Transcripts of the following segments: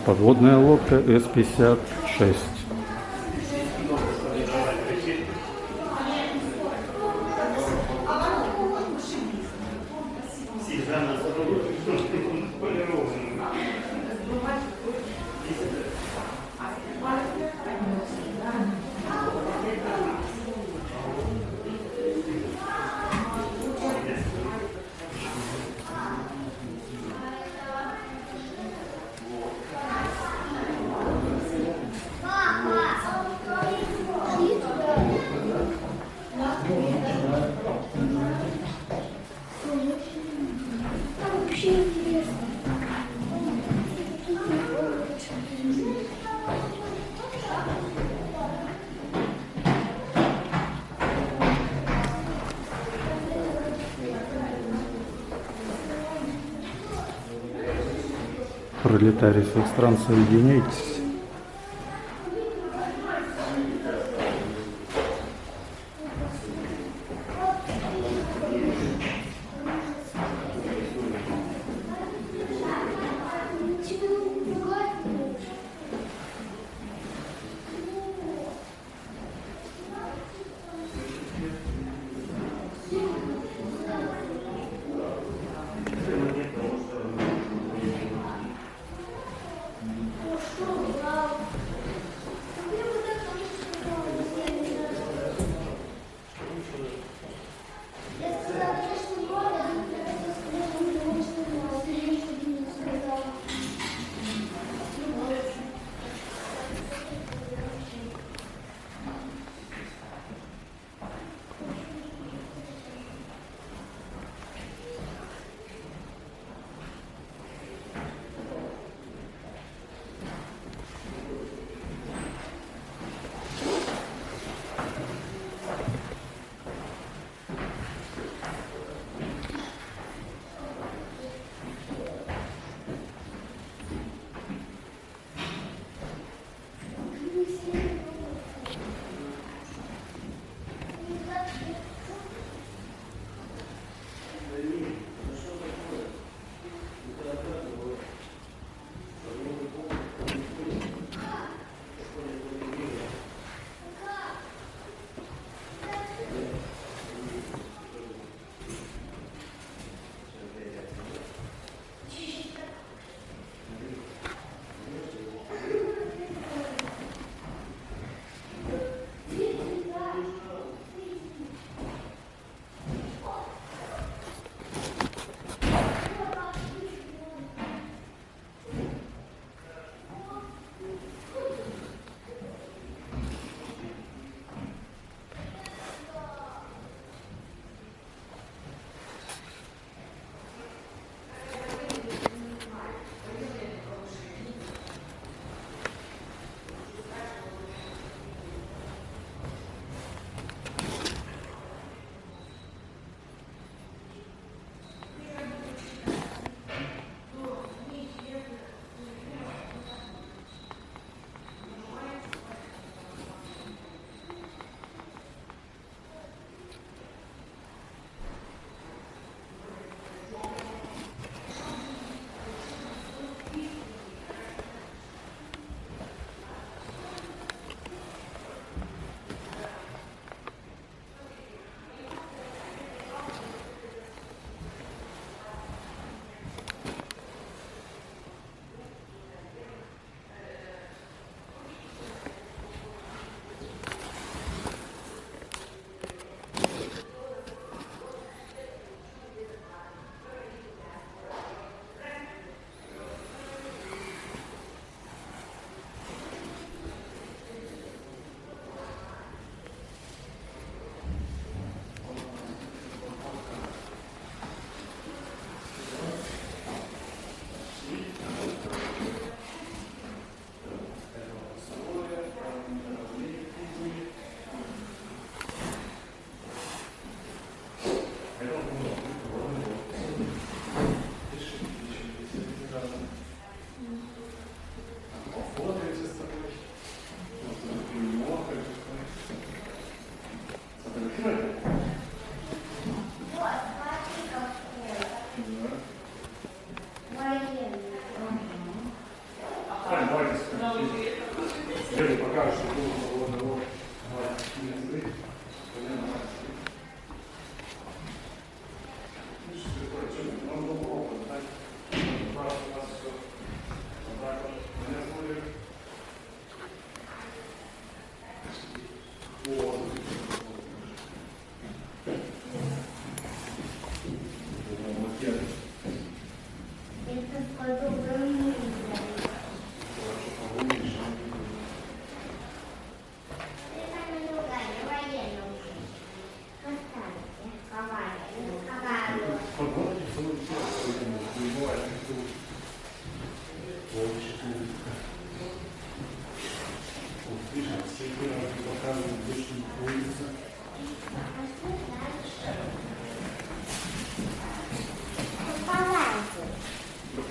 Подводная лодка С-56. Пролетарии всех стран, соединяйтесь.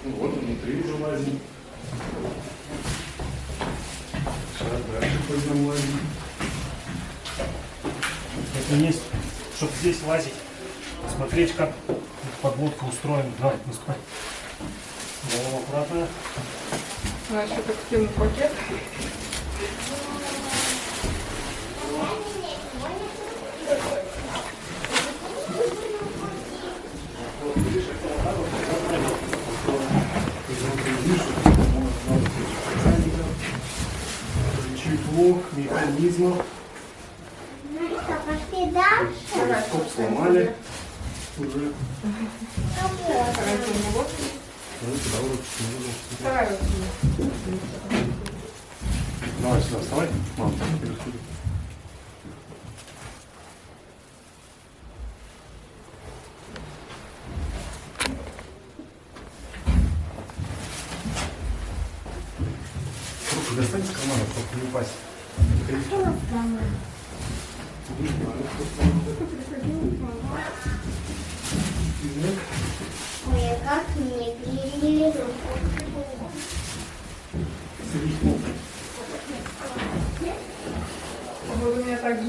Вот внутри уже лазим. Сейчас дальше пойдем лазим. Это есть, чтобы здесь лазить, смотреть, как подводка устроена. Давай, наступай. Голова аккуратная. Наш активный пакет. Чехло, механизмов. Ну что, пошли дальше? Стоп, сломали. Уже. Давай сюда, вставай. Мам, переходи. Руку достань из кармана, чтобы не упасть. Ой, как мне грели руку. Вот у меня так же.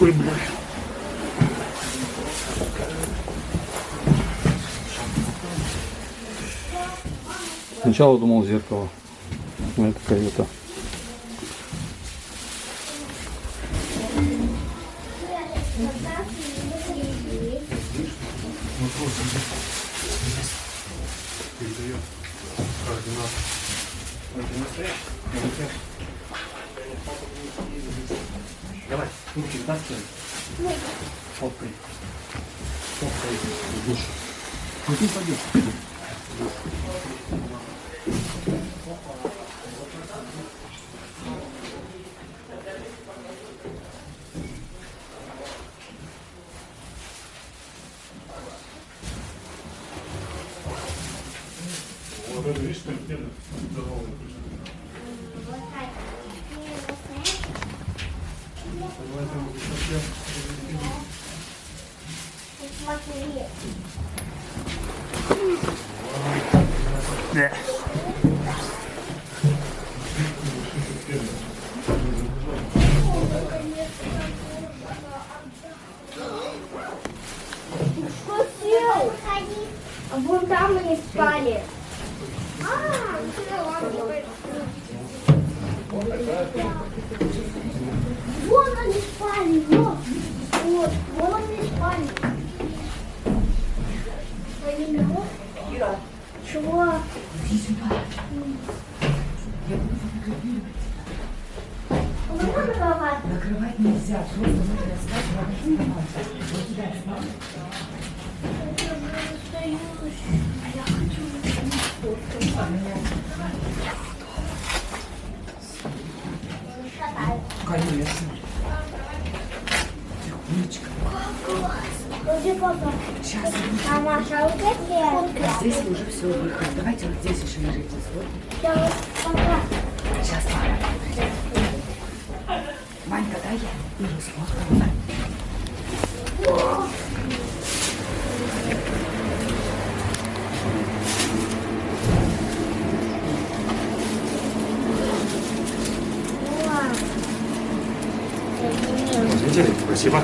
Ой, блядь. Сначала думал зеркало. Но это каюта. Передает координаты. Давай, руки вытаскивай. Фоткай. Фоткай в душ. Ну ты пойдешь. Вот это, видишь, там где-то здоровый. Вот так. Давай там совсем. Смотри. Хотел. А вон там они спали. Вон они спали, вот. Вот, вон они спали. Они на чего? Можно накрывать? Накрывать нельзя, просто нужно ставить вот сюда ставь. Я хочу. Конечно. Тихонечко. Где папа? Сейчас. А Маша, вот это Здесь уже все выходит. Давайте вот здесь еще лежите. Вот. я вот папа. Сейчас. Замечательно, спасибо.